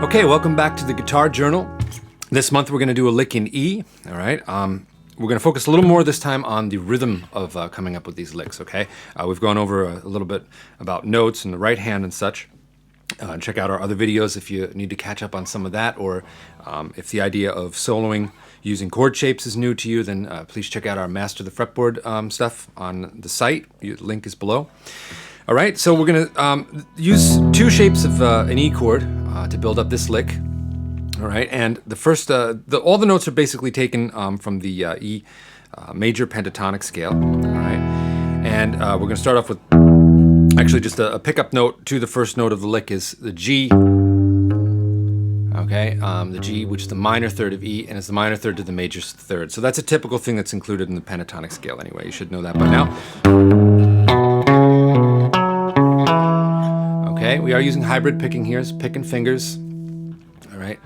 Okay, welcome back to the Guitar Journal. This month we're going to do a lick in E, all right? We're going to focus a little more this time on the rhythm of coming up with these licks, okay? We've gone over a little bit about notes and the right hand and such. Check out our other videos if you need to catch up on some of that, or if the idea of soloing using chord shapes is new to you, then please check out our Master the Fretboard stuff on the site. The link is below. All right, so we're going to use two shapes of an E chord to build up this lick. All right, and the first, all the notes are basically taken from the E major pentatonic scale. All right, and we're going to start off with actually just a pickup note to the first note of the lick is the G. Okay, the G, which is the minor third of E, and it's the minor third to the major third. So that's a typical thing that's included in the pentatonic scale anyway. You should know that by now. Okay, we are using hybrid picking here, it's picking fingers. All right.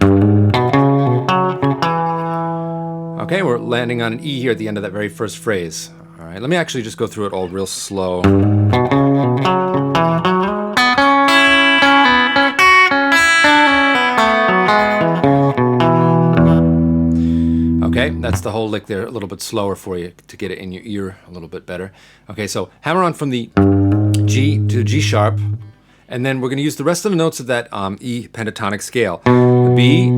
Okay, we're landing on an E here at the end of that very first phrase. All right, let me actually just go through it all real slow. Okay, that's the whole lick there, a little bit slower for you to get it in your ear a little bit better. Okay, so hammer on from the G to G sharp, and then we're going to use the rest of the notes of that E pentatonic scale. The B,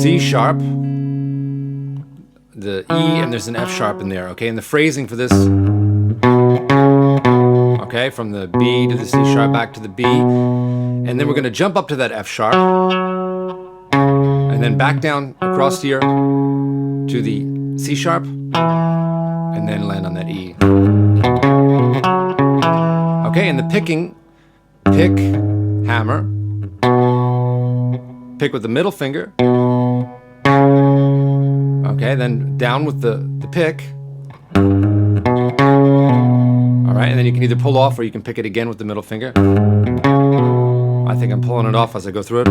C sharp, the E, and there's an F sharp in there, okay? And the phrasing for this, okay, from the B to the C sharp back to the B, and then we're going to jump up to that F sharp, and then back down across here to the C sharp, and then land on that E. Okay, and the picking, pick, hammer, pick with the middle finger, okay, then down with the pick, all right, and then you can either pull off or you can pick it again with the middle finger. I think I'm pulling it off as I go through it.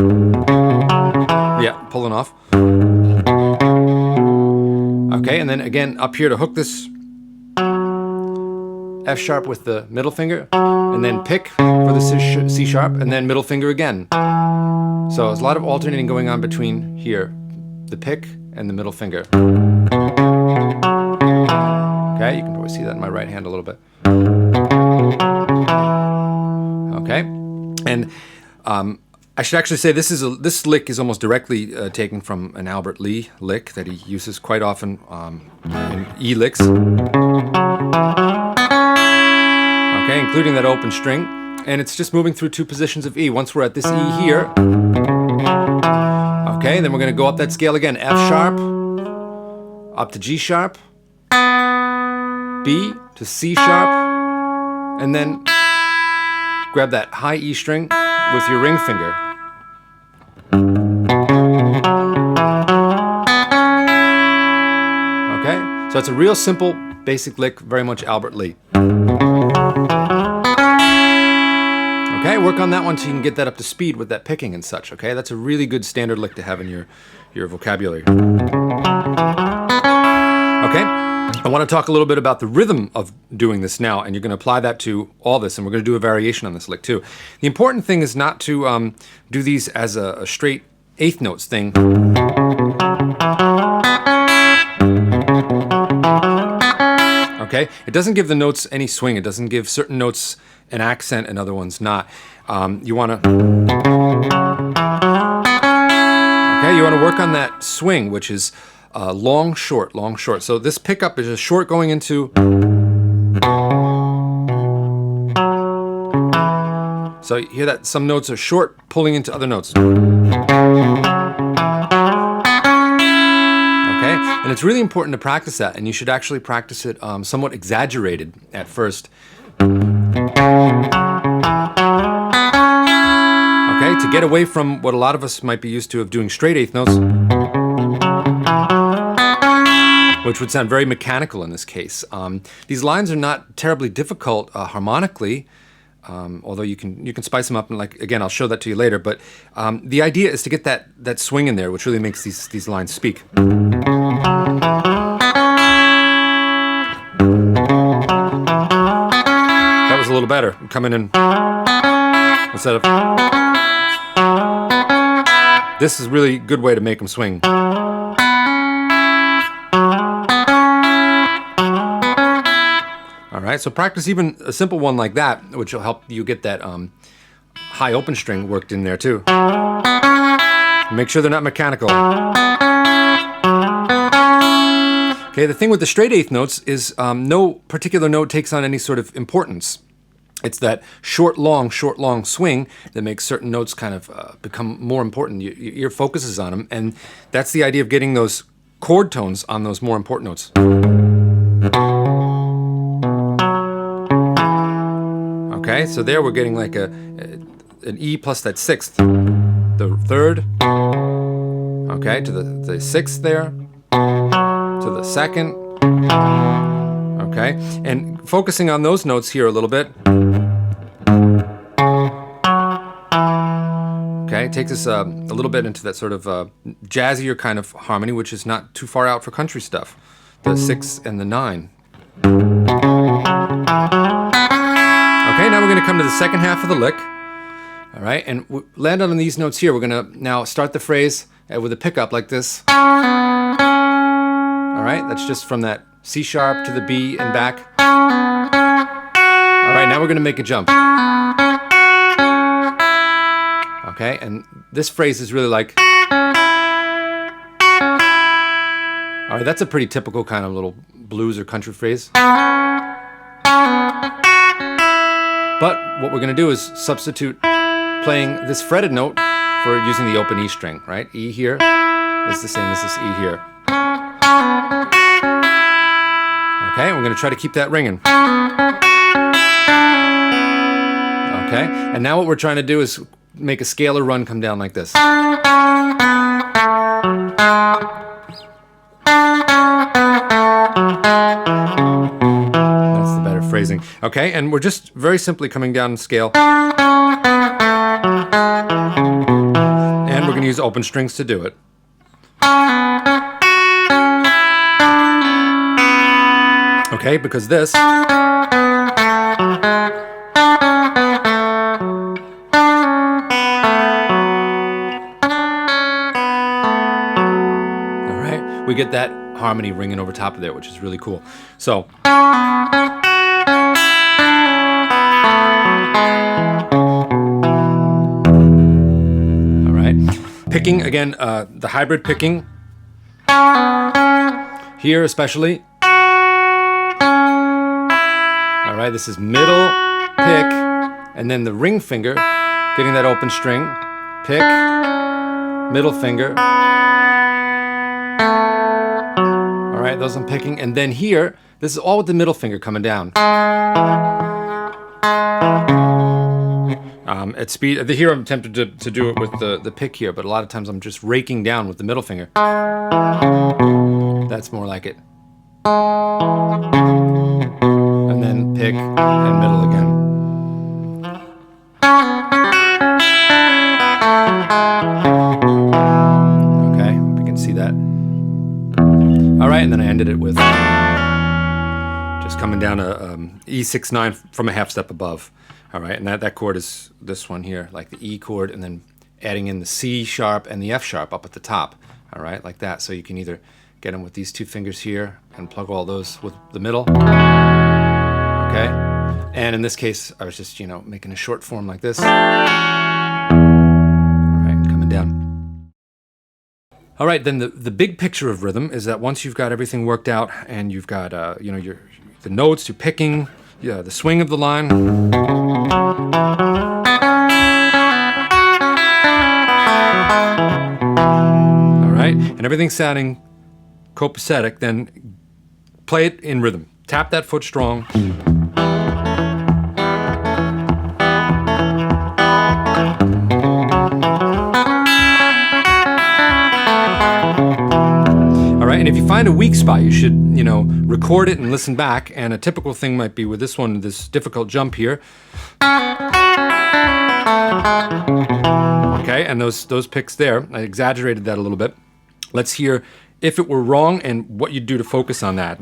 Yeah, pulling off. Okay, and then again up here to hook this F sharp with the middle finger, and then pick for the C sharp, and then middle finger again. So there's a lot of alternating going on between here, the pick and the middle finger. Okay, you can probably see that in my right hand a little bit. Okay, and I should actually say this lick is almost directly taken from an Albert Lee lick that he uses quite often in E licks. Okay, including that open string, and it's just moving through two positions of E. Once we're at this E here, okay, then we're going to go up that scale again, F sharp, up to G sharp, B to C sharp, and then grab that high E string with your ring finger. Okay, so it's a real simple, basic lick, very much Albert Lee. Okay, work on that one so you can get that up to speed with that picking and such, okay? That's a really good standard lick to have in your vocabulary. Okay, I want to talk a little bit about the rhythm of doing this now, and you're going to apply that to all this, and we're going to do a variation on this lick too. The important thing is not to do these as a straight eighth notes thing. Okay, it doesn't give the notes any swing. It doesn't give certain notes an accent and other ones not. You want to work on that swing, which is long, short, long, short. So this pickup is a short going into. So you hear that some notes are short pulling into other notes. Okay, and it's really important to practice that, and you should actually practice it somewhat exaggerated at first. Okay, to get away from what a lot of us might be used to of doing straight eighth notes, which would sound very mechanical in this case. These lines are not terribly difficult harmonically, although you can spice them up, and like again, I'll show that to you later. But the idea is to get that swing in there, which really makes these lines speak. That was a little better. I'm coming in instead of. this is really a good way to make them swing. All right, so practice even a simple one like that, which will help you get that high open string worked in there too. Make sure they're not mechanical. Okay, the thing with the straight eighth notes is no particular note takes on any sort of importance. It's that short, long swing that makes certain notes kind of become more important. Your ear focuses on them, and that's the idea of getting those chord tones on those more important notes. Okay, so there we're getting like an E plus that sixth, the third, okay, to the sixth there, to the second, okay, and focusing on those notes here a little bit. Okay, it takes us a little bit into that sort of jazzier kind of harmony, which is not too far out for country stuff. The 6 and the 9. Okay, now we're going to come to the second half of the lick. All right, and we land on these notes here. We're going to now start the phrase with a pickup like this. All right, that's just from that C sharp to the B and back. All right, now we're going to make a jump. Okay, and this phrase is really like... All right, that's a pretty typical kind of little blues or country phrase. But what we're going to do is substitute playing this fretted note for using the open E string, right? E here is the same as this E here. Okay, we're going to try to keep that ringing. Okay, and now what we're trying to do is make a scalar run come down like this. That's the better phrasing. Okay, and we're just very simply coming down in scale. And we're going to use open strings to do it. Okay, because this... we get that harmony ringing over top of there, which is really cool. So, all right, picking again, the hybrid picking here especially. All right, this is middle pick, and then the ring finger, getting that open string, pick, middle finger. All right, those I'm picking, and then here, this is all with the middle finger coming down. At speed, here I'm tempted to do it with the pick here, but a lot of times I'm just raking down with the middle finger. That's more like it. And then pick and middle again. Okay, we can see that. All right, and then I ended it with just coming down a E6/9 from a half step above. All right, and that chord is this one here, like the E chord, and then adding in the C sharp and the F sharp up at the top. All right, like that. So you can either get them with these two fingers here and plug all those with the middle. Okay, and in this case, I was just, making a short form like this. All right, and coming down. All right, then the big picture of rhythm is that once you've got everything worked out and you've got the notes, you're picking, the swing of the line. All right, and everything's sounding copacetic, then play it in rhythm. Tap that foot strong. And if you find a weak spot, you should, record it and listen back. And a typical thing might be with this one, this difficult jump here. Okay, and those picks there, I exaggerated that a little bit. Let's hear if it were wrong and what you'd do to focus on that.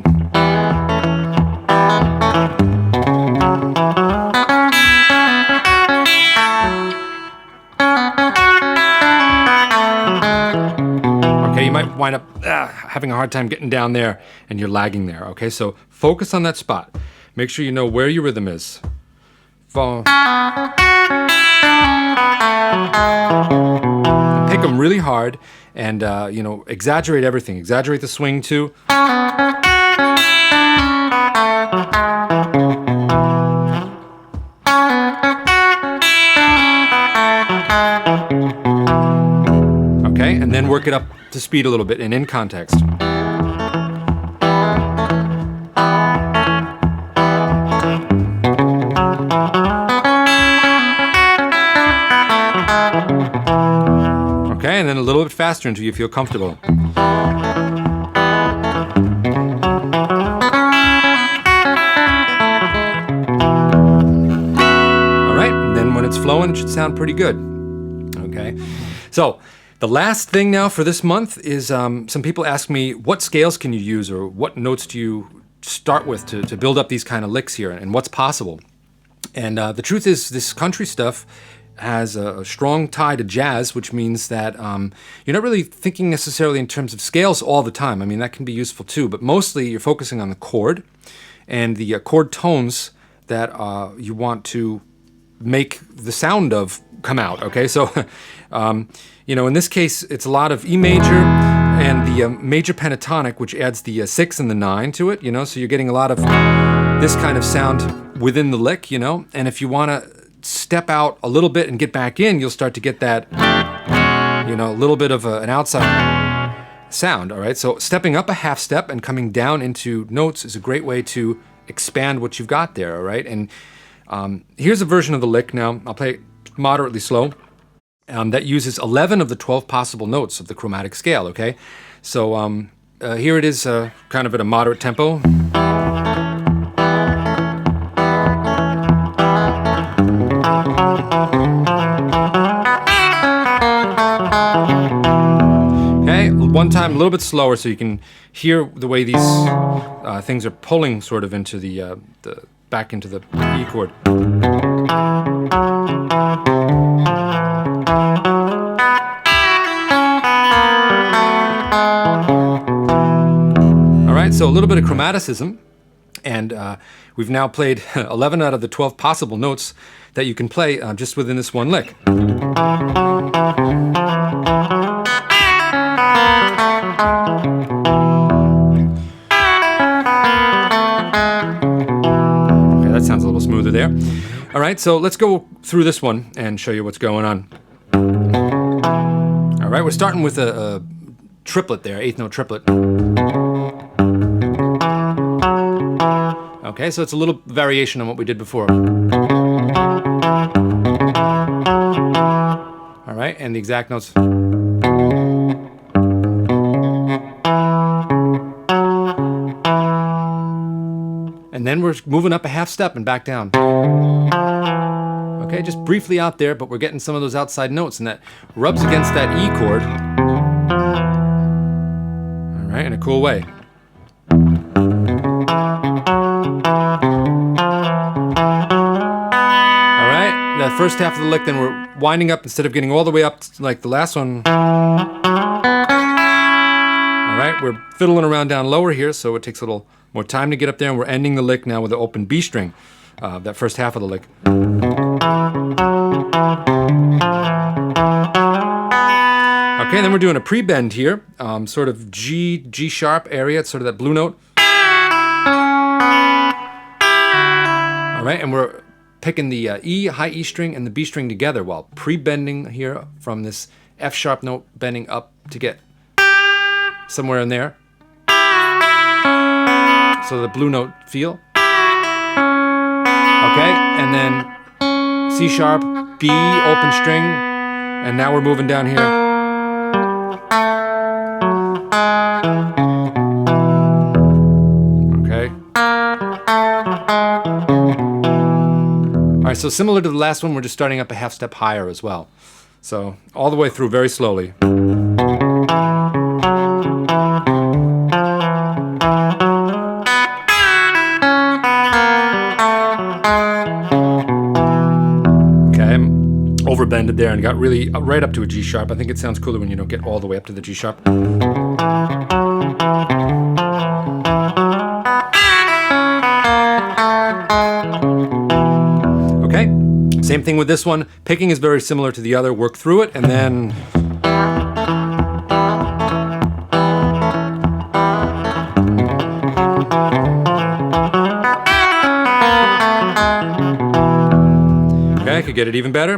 Okay, you might wind up having a hard time getting down there and you're lagging there. Okay, so focus on that spot. Make sure you know where your rhythm is. Pick them really hard and, you know, exaggerate everything. Exaggerate the swing too. Okay, and then work it up to speed a little bit and in context. Okay, and then a little bit faster until you feel comfortable. Alright, and then when it's flowing, it should sound pretty good. Okay, so the last thing now for this month is some people ask me, what scales can you use or what notes do you start with to build up these kind of licks here and what's possible? And the truth is, this country stuff has a strong tie to jazz, which means that you're not really thinking necessarily in terms of scales all the time. I mean, that can be useful too, but mostly you're focusing on the chord and the chord tones that you want to make the sound of come out, okay? So, you know, in this case, it's a lot of E major and the major pentatonic, which adds the 6 and the 9 to it, you know? So you're getting a lot of this kind of sound within the lick, you know? And if you want to step out a little bit and get back in, you'll start to get that, you know, a little bit of an outside sound, all right? So stepping up a half step and coming down into notes is a great way to expand what you've got there, all right? And here's a version of the lick now. I'll play it moderately slow. That uses 11 of the 12 possible notes of the chromatic scale, okay? So here it is kind of at a moderate tempo. Okay, one time a little bit slower so you can hear the way these things are pulling sort of into the back into the E chord. All right, so a little bit of chromaticism, and we've now played 11 out of the 12 possible notes that you can play just within this one lick. Okay, that sounds a little smoother there. All right, so let's go through this one and show you what's going on. All right, we're starting with a triplet there, eighth note triplet. Okay, so it's a little variation on what we did before. All right, and the exact notes. And then we're moving up a half step and back down. Okay, just briefly out there, but we're getting some of those outside notes, and that rubs against that E chord. All right, in a cool way. That first half of the lick, then we're winding up instead of getting all the way up like the last one. All right, we're fiddling around down lower here, so it takes a little more time to get up there, and we're ending the lick now with an open B string, that first half of the lick. Okay, then we're doing a pre-bend here, sort of G sharp area, it's sort of that blue note. All right, and we're picking the E, high E string, and the B string together while pre-bending here from this F sharp note, bending up to get somewhere in there. So the blue note feel. Okay, and then C sharp, B, open string, and now we're moving down here. Okay. All right, so similar to the last one, we're just starting up a half step higher as well. So all the way through very slowly. Okay, I'm overbended there and got really right up to a G sharp. I think it sounds cooler when you don't get all the way up to the G sharp. Okay, same thing with this one. Picking is very similar to the other. Work through it and then... Okay, I could get it even better.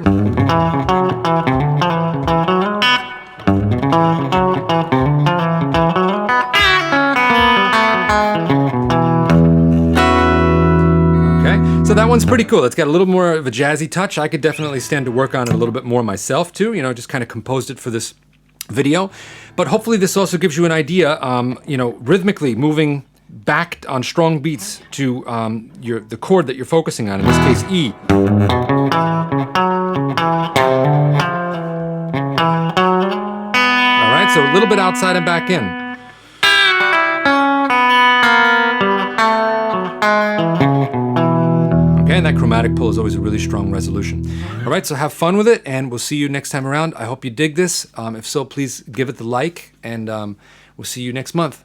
Okay, so that one's pretty cool. It's got a little more of a jazzy touch. I could definitely stand to work on it a little bit more myself too. You know, just kind of composed it for this video. But hopefully this also gives you an idea, you know, rhythmically moving back on strong beats to the chord that you're focusing on, in this case E. Alright, so a little bit outside and back in. Okay, and that chromatic pull is always a really strong resolution. Alright, so have fun with it, and we'll see you next time around. I hope you dig this. If so, please give it the like, and we'll see you next month.